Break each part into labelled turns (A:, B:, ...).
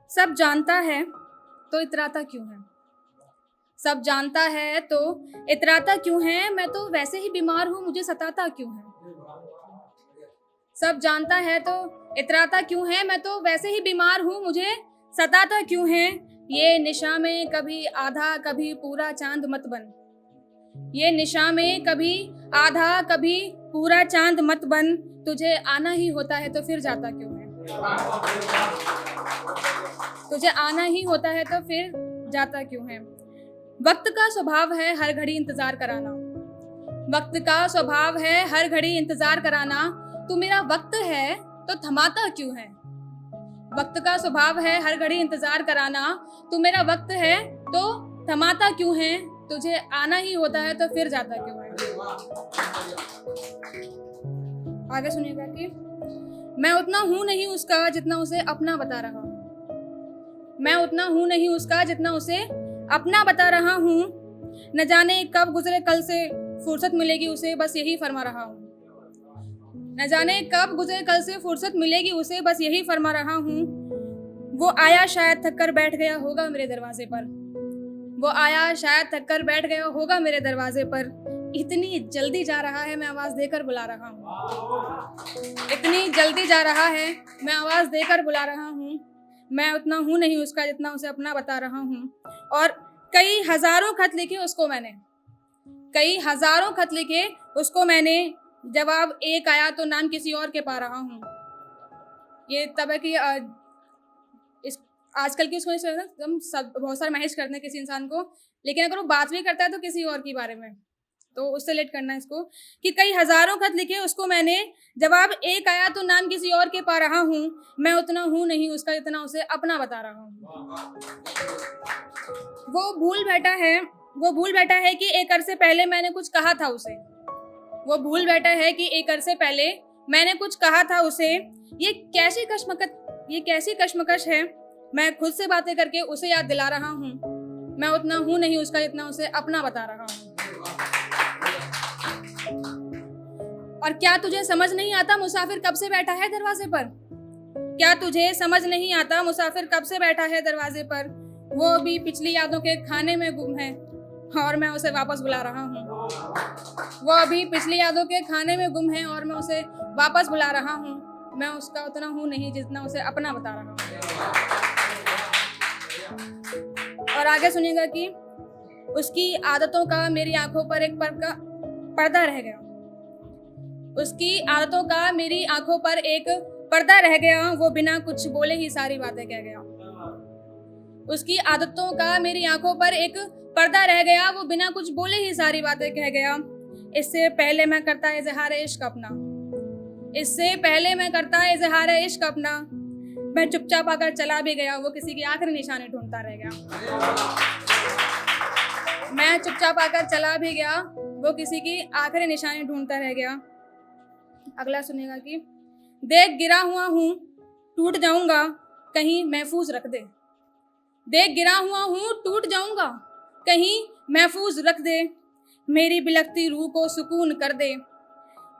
A: सब जानता है तो इतराता क्यों है? सब जानता है तो इतराता क्यों है? मैं तो वैसे ही बीमार हूँ, मुझे सताता क्यों है? सब जानता है तो इतराता क्यों है? मैं तो वैसे ही बीमार हूँ, मुझे सताता क्यों है? ये निशा में कभी आधा कभी पूरा चांद मत बन। ये निशा में कभी आधा कभी पूरा चांद मत बन। तुझे आना ही होता है तो फिर जाता क्यों है? तुझे आना ही होता है तो फिर जाता क्यों है? वक्त का स्वभाव है हर घड़ी इंतजार कराना। वक्त का स्वभाव है हर घड़ी इंतजार कराना। तू मेरा वक्त है तो थमाता क्यों है? वक्त का स्वभाव है हर घड़ी इंतजार कराना। तू मेरा वक्त है तो थमाता क्यों है? तुझे आना ही होता है तो फिर जाता क्यों है? आगे सुनिएगा कि मैं उतना हूं नहीं उसका जितना उसे अपना बता रहा हूं। मैं उतना हूं नहीं उसका जितना उसे अपना बता रहा हूं। न जाने कब गुजरे कल से फुर्सत मिलेगी उसे, बस यही फरमा रहा हूं। न जाने कब गुजरे कल से फुर्सत मिलेगी उसे, बस यही फरमा रहा हूं। वो आया शायद थक कर बैठ गया होगा मेरे दरवाजे पर। वो आया शायद थक कर बैठ गया होगा मेरे दरवाजे पर। इतनी जल्दी जा रहा है मैं आवाज देकर बुला रहा हूँ। इतनी जल्दी जा रहा है मैं आवाज देकर बुला रहा हूँ। मैं उतना हूँ नहीं उसका जितना उसे अपना बता रहा हूँ। और कई हजारों खत लिखे उसको मैंने, कई हजारों खत लिखे उसको मैंने। जवाब एक आया तो नाम किसी और के पा रहा हूँ। ये तब है कि इस आजकल की उसको एकदम सब बहुत सारे मैसेज करते हैं किसी इंसान को, लेकिन अगर वो बात भी करता है तो किसी और के बारे में, तो उससे रिलेट करना है इसको कि कई हजारों खत लिखे उसको मैंने। जवाब एक आया तो नाम किसी और के पा रहा हूँ। मैं उतना हूँ नहीं उसका जितना उसे अपना बता रहा हूँ। वो भूल बैठा है कि एक अरसे पहले मैंने कुछ कहा था उसे। वो भूल बैठा है कि एक अरसे पहले मैंने कुछ कहा था उसे। ये कैसी कश्मकश है। मैं खुद से बातें करके उसे याद दिला रहा हूँ। मैं उतना हूँ नहीं उसका जितना उसे अपना बता रहा हूँ। और क्या तुझे समझ नहीं आता मुसाफिर कब से बैठा है दरवाजे पर? क्या तुझे समझ नहीं आता मुसाफिर कब से बैठा है दरवाजे पर? वो भी पिछली यादों के खाने में गुम है और मैं उसे वापस बुला रहा हूँ। वो अभी पिछली यादों के खाने में गुम है और मैं उसे वापस बुला रहा हूँ। मैं उसका उतना हूँ नहीं जितना उसे अपना बता रहा हूँ। और आगे सुनिएगा कि उसकी आदतों का मेरी आंखों पर एक पर्दा रह गया। उसकी आदतों का मेरी आंखों पर एक पर्दा रह गया। वो बिना कुछ बोले ही सारी बातें कह गया। उसकी आदतों का मेरी आंखों पर एक पर्दा रह गया। वो बिना कुछ बोले ही सारी बातें कह गया। इससे पहले मैं करता इज़हार इश्क अपना। इससे पहले मैं करता इज़हार इश्क अपना। मैं चुपचाप आकर चला भी गया। वो किसी की आखिरी निशानी ढूंढता रह गया। मैं चुपचाप आकर चला भी गया। वो किसी की आखिरी निशानी ढूंढता रह गया। अगला सुनिएगा कि देख गिरा हुआ हूँ टूट जाऊंगा कहीं महफूज रख दे। देख गिरा हुआ हूँ टूट जाऊंगा कहीं महफूज रख दे। मेरी बिलखती रूह को सुकून कर दे।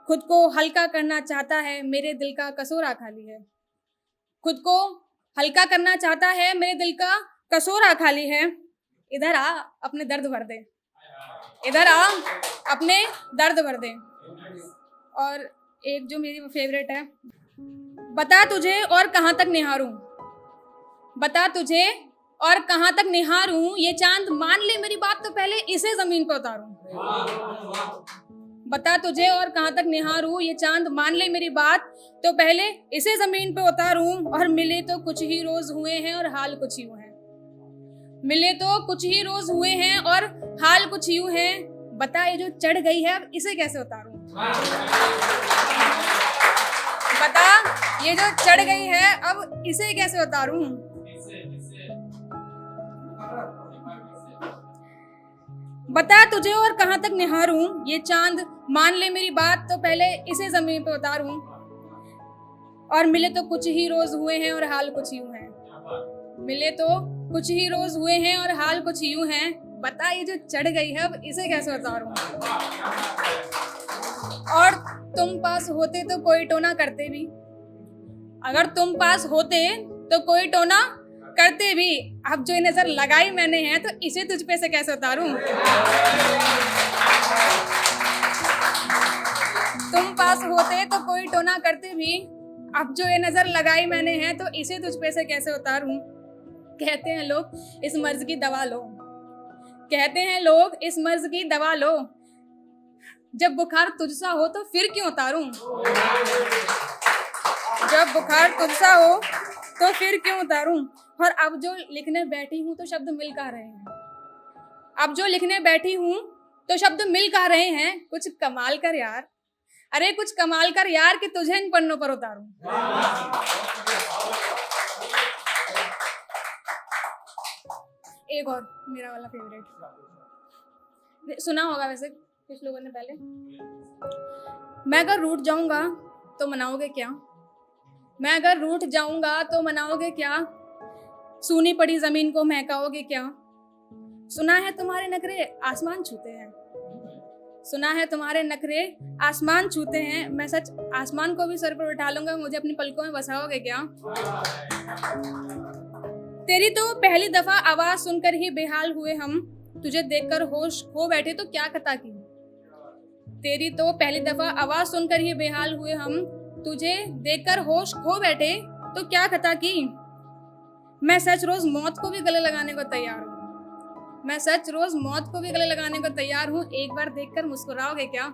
A: खुद को हल्का करना चाहता है मेरे दिल का कसोरा खाली है। खुद को हल्का करना चाहता है मेरे दिल का कसोरा खाली है। इधर आ अपने दर्द भर दे। इधर आ अपने दर्द भर दे। और एक जो मेरी फेवरेट है, बता तुझे और कहाँ तक निहारूं। बता तुझे और कहाँ तक निहारूं। ये चांद मान ले मेरी बात तो पहले इसे जमीन पर उतारूं। बता तुझे और कहाँ तक निहारूं। ये चांद मान ले मेरी बात तो पहले इसे जमीन पे उतारूं। और मिले तो कुछ ही रोज हुए हैं और हाल कुछ यूं है। मिले तो कुछ ही रोज हुए हैं और हाल कुछ यूं है। बता ये जो चढ़ गई है अब इसे कैसे उतारूं। बता ये जो चढ़ गई है अब इसे कैसे उतारूं। बता तुझे और कहाँ तक निहारूं। ये चांद मान ले मेरी बात तो पहले इसे जमीन पे उतारूं। और मिले तो कुछ ही रोज हुए हैं और हाल कुछ यूं है। मिले तो कुछ ही रोज हुए हैं और हाल कुछ यूं है। बता ये जो चढ़ गई है अब इसे कैसे उतारूं। और तुम पास होते तो कोई टोना करते भी। अगर तुम पास होते तो कोई टोना करते भी, अब जो ये नजर लगाई मैंने है तो इसे तुझ पे से कैसे उतारूं। तुम पास होते तो कोई टोना करते भी, अब जो ये नजर लगाई मैंने है तो इसे तुझ पे से कैसे उतारूं। कहते हैं लोग इस मर्ज की दवा लो, कहते हैं लोग इस मर्ज की दवा लो, जब बुखार तुझसा हो तो फिर क्यों उतारूं। जब बुखार तुझसा हो तो फिर क्यों उतारूं। और अब जो लिखने बैठी हूं तो शब्द मिल कहाँ रहे हैं, अब जो लिखने बैठी हूं तो शब्द मिल कहाँ रहे हैं। कुछ कमाल कर यार, अरे कुछ कमाल कर यार कि तुझे इन पन्नों पर उतारूं। एक और मेरा वाला फेवरेट सुना होगा वैसे कुछ लोगों ने पहले। मैं अगर रूठ जाऊंगा तो मनाओगे क्या, मैं अगर रूठ जाऊंगा तो मनाओगे क्या, सूनी पड़ी जमीन को महकाओगे क्या। सुना है तुम्हारे नखरे आसमान छूते हैं, सुना है तुम्हारे नखरे आसमान छूते हैं, मैं सच आसमान को भी सर पर उठा लूंगा, मुझे अपनी पलकों में बसाओगे क्या। तेरी तो पहली दफा आवाज सुनकर ही बेहाल हुए हम, तुझे देखकर होश खो बैठे तो क्या खता की। तेरी तो पहली दफा आवाज सुनकर ही बेहाल हुए हम, तुझे देखकर होश खो बैठे तो क्या खता की। मैं सच रोज मौत को भी गले लगाने को तैयार हूँ, मैं सच रोज मौत को भी गले लगाने को तैयार हूँ, एक बार देखकर मुस्कुराओगे क्या।